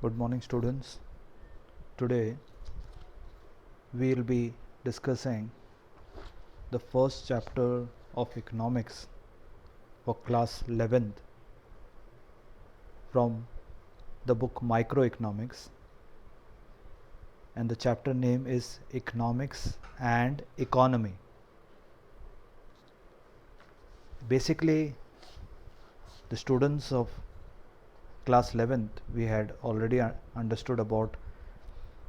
Good morning, students. Today we will be discussing the first chapter of economics for class 11th from the book Microeconomics, and the chapter name is Economics and Economy. Basically, the students of class 11th, we had already understood about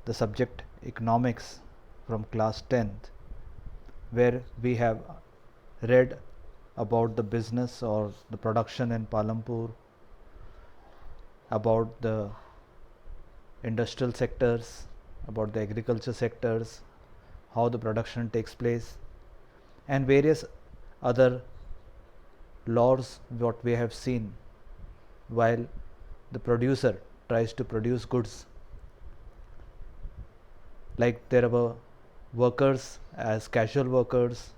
the subject economics from class 10th, where we have read about the business or the production in Palampur, about the industrial sectors, about the agriculture sectors, how the production takes place, and various other laws what we have seen while the producer tries to produce goods. Like there were workers as casual workers,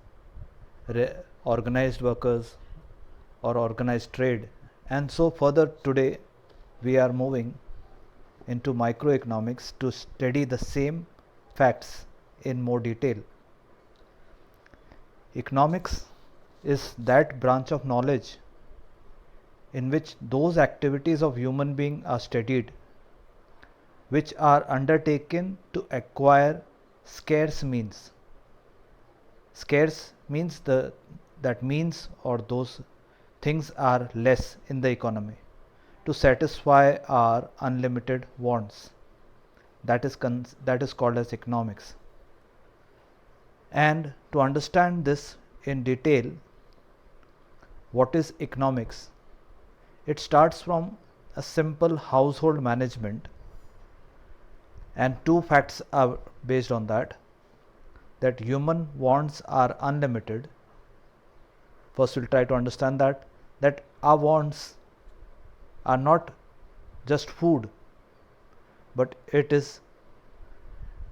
organized workers or organized trade, and so further. Today we are moving into microeconomics to study the same facts in more detail. Economics is that branch of knowledge in which those activities of human being are studied which are undertaken to acquire scarce means. Scarce means that means or those things are less in the economy to satisfy our unlimited wants. That is called as economics. And to understand this in detail, what is economics? It starts from a simple household management, and two facts are based on that human wants are unlimited. First we'll try to understand that our wants are not just food, but it is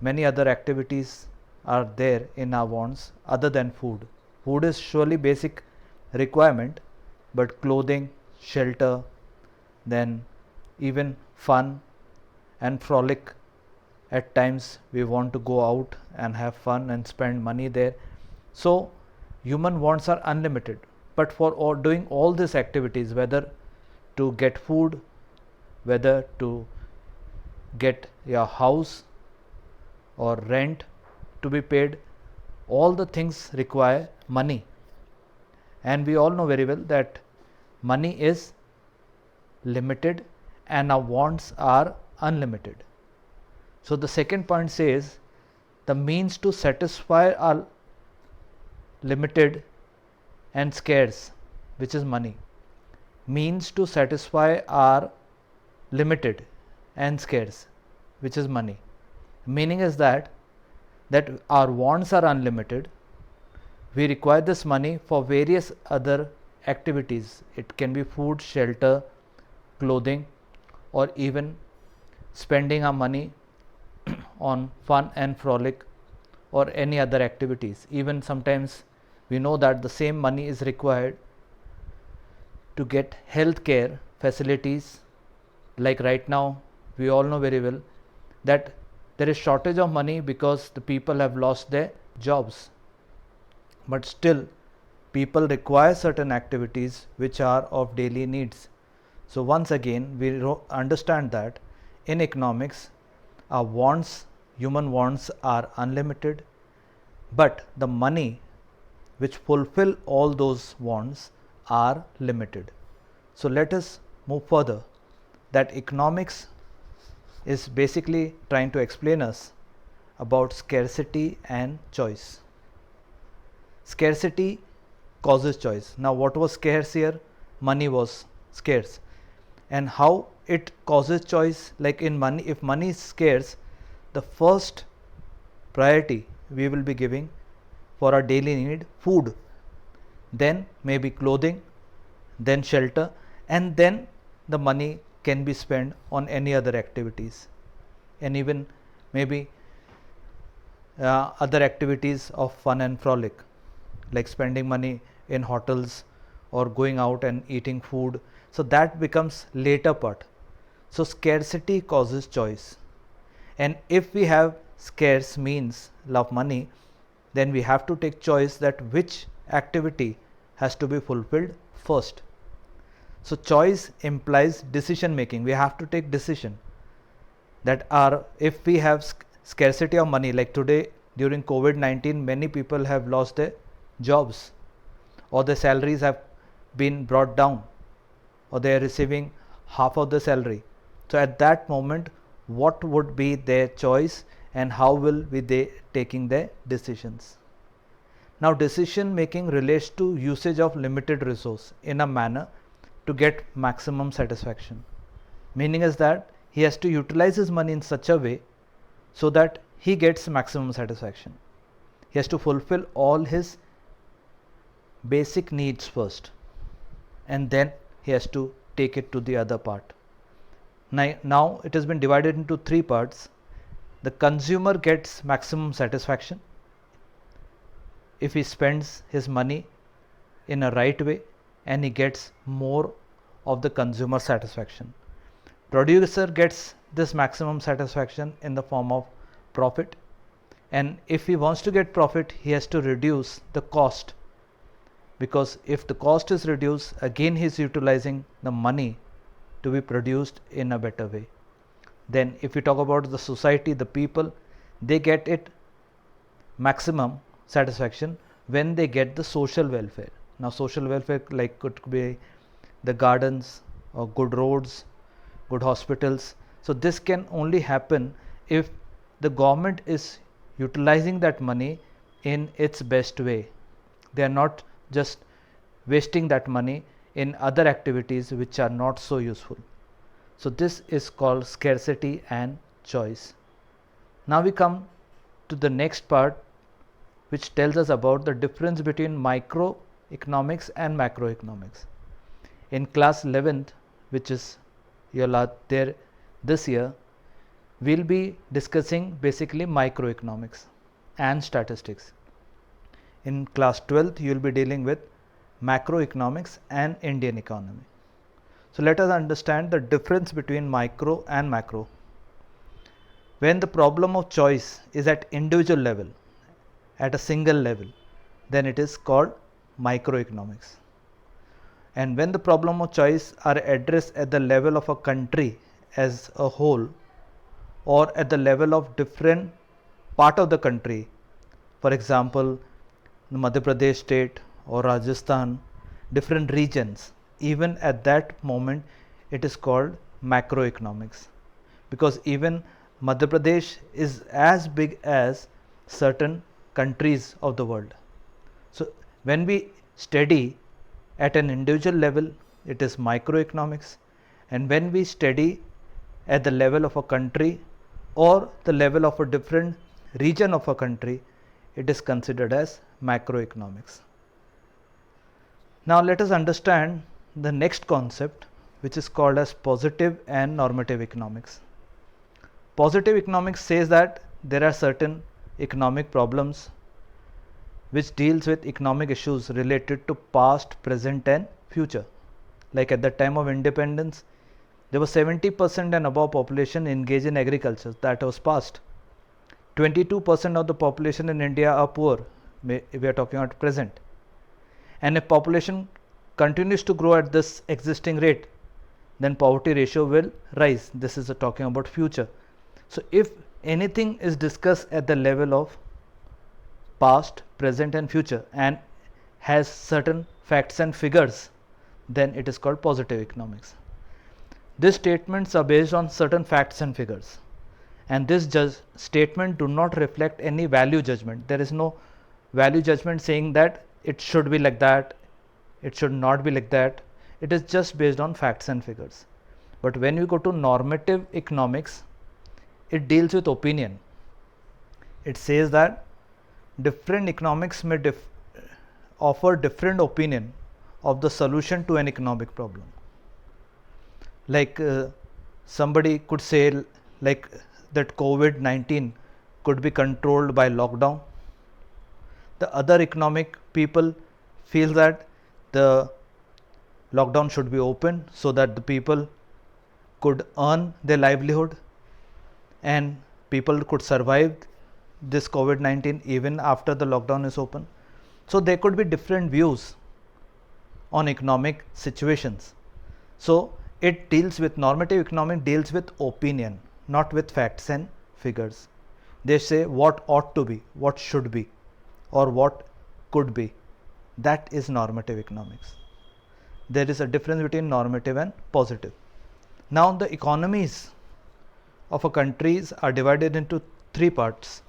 many other activities are there in our wants other than food. Food is surely basic requirement, but clothing, shelter, then even fun and frolic. At times we want to go out and have fun and spend money there. So human wants are unlimited, but for doing all these activities, whether to get food, whether to get your house or rent to be paid, all the things require money. And we all know very well that money is limited and our wants are unlimited. So the second point says the means to satisfy are limited and scarce, which is money. Means to satisfy are limited and scarce, which is money. Meaning is that our wants are unlimited. We require this money for various other activities. It can be food, shelter, clothing, or even spending our money on fun and frolic or any other activities. Even sometimes we know that the same money is required to get health care facilities. Like right now we all know very well that there is shortage of money because the people have lost their jobs, but still people require certain activities which are of daily needs. So once again we understand that in economics our wants, human wants are unlimited, but the money which fulfill all those wants are limited. So let us move further, that economics is basically trying to explain us about scarcity and choice. Scarcity causes choice. Now what was scarce here? Money was scarce. And how it causes choice? Like in money, if money is scarce, the first priority we will be giving for our daily need food, then maybe clothing, then shelter, and then the money can be spent on any other activities, and even maybe other activities of fun and frolic, like spending money in hotels or going out and eating food. So that becomes later part. So scarcity causes choice. And if we have scarce means of money, then we have to take choice that which activity has to be fulfilled first. So choice implies decision making. We have to take decision that are, if we have scarcity of money, like today during COVID-19, many people have lost their jobs, or their salaries have been brought down, or they are receiving half of the salary. So at that moment, what would be their choice and how will be they taking their decisions? Now decision making relates to usage of limited resource in a manner to get maximum satisfaction. Meaning is that he has to utilize his money in such a way so that he gets maximum satisfaction. He has to fulfill all his basic needs first, and then he has to take it to the other part. Now it has been divided into three parts. The consumer gets maximum satisfaction if he spends his money in a right way and he gets more of the consumer satisfaction. Producer gets this maximum satisfaction in the form of profit, and if he wants to get profit, he has to reduce the cost, because if the cost is reduced, again he is utilizing the money to be produced in a better way. Then if we talk about the society, the people, they get it maximum satisfaction when they get the social welfare. Now social welfare like could be the gardens or good roads, good hospitals. So this can only happen if the government is utilizing that money in its best way. They are not just wasting that money in other activities which are not so useful. So this is called scarcity and choice. Now we come to the next part, which tells us about the difference between microeconomics and macroeconomics. In class 11th, which is you're there this year, we'll be discussing basically microeconomics and statistics. In class 12th, you will be dealing with macroeconomics and Indian economy. So let us understand the difference between micro and macro. When the problem of choice is at individual level, at a single level, then it is called microeconomics. And when the problem of choice are addressed at the level of a country as a whole, or at the level of different part of the country, for example, Madhya Pradesh state or Rajasthan, different regions, even at that moment it is called macroeconomics, because even Madhya Pradesh is as big as certain countries of the world. So when we study at an individual level, it is microeconomics, and when we study at the level of a country or the level of a different region of a country, it is considered as macroeconomics. Now let us understand the next concept, which is called as positive and normative economics. Positive economics says that there are certain economic problems which deals with economic issues related to past, present and future. Like at the time of independence, there was 70% and above population engaged in agriculture. That was past. 22% of the population in India are poor. We are talking about present. And if population continues to grow at this existing rate, then poverty ratio will rise. This is talking about future. So if anything is discussed at the level of past, present and future and has certain facts and figures, then it is called positive economics. These statements are based on certain facts and figures, and this statement do not reflect any value judgment. There is no value judgment saying that it should be like that, it should not be like that. It is just based on facts and figures. But when we go to normative economics, it deals with opinion. It says that different economics may offer different opinion of the solution to an economic problem. Like somebody could say like that COVID-19 could be controlled by lockdown. The other economic people feel that the lockdown should be open so that the people could earn their livelihood and people could survive this COVID-19 even after the lockdown is open. So there could be different views on economic situations. So it deals with, normative economics deals with opinion, not with facts and figures. They say what ought to be, what should be, or what could be. That is normative economics. There is a difference between normative and positive. Now the economies of a countries are divided into three parts.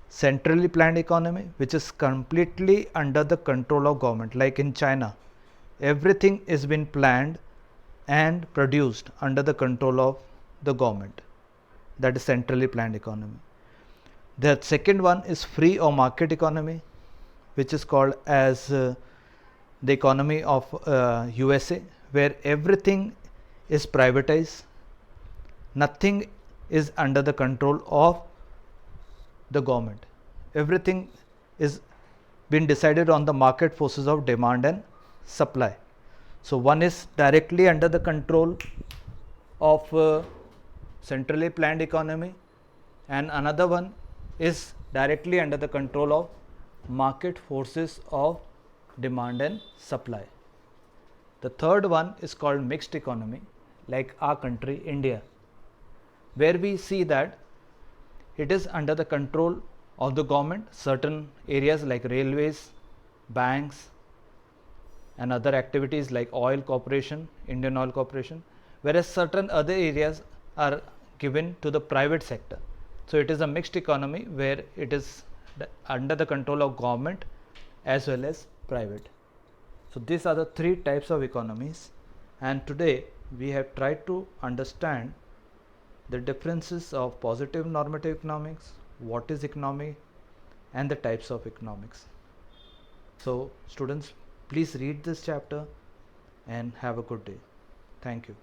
Centrally planned economy, which is completely under the control of government, like in China. Everything is been planned and produced under the control of the government. That is centrally planned economy. The second one is free or market economy, which is called as the economy of USA, where everything is privatized. Nothing is under the control of the government. Everything is been decided on the market forces of demand and supply. So one is directly under the control of centrally planned economy, and another one is directly under the control of market forces of demand and supply. The third one is called mixed economy, like our country India, where we see that it is under the control of the government. Certain areas like railways, banks, and other activities like oil corporation, Indian Oil Corporation, whereas certain other areas are given to the private sector. So it is a mixed economy where it is under the control of government as well as private. So these are the three types of economies, and today we have tried to understand the differences of positive normative economics, what is economy, and the types of economics. So students, please read this chapter and have a good day. Thank you.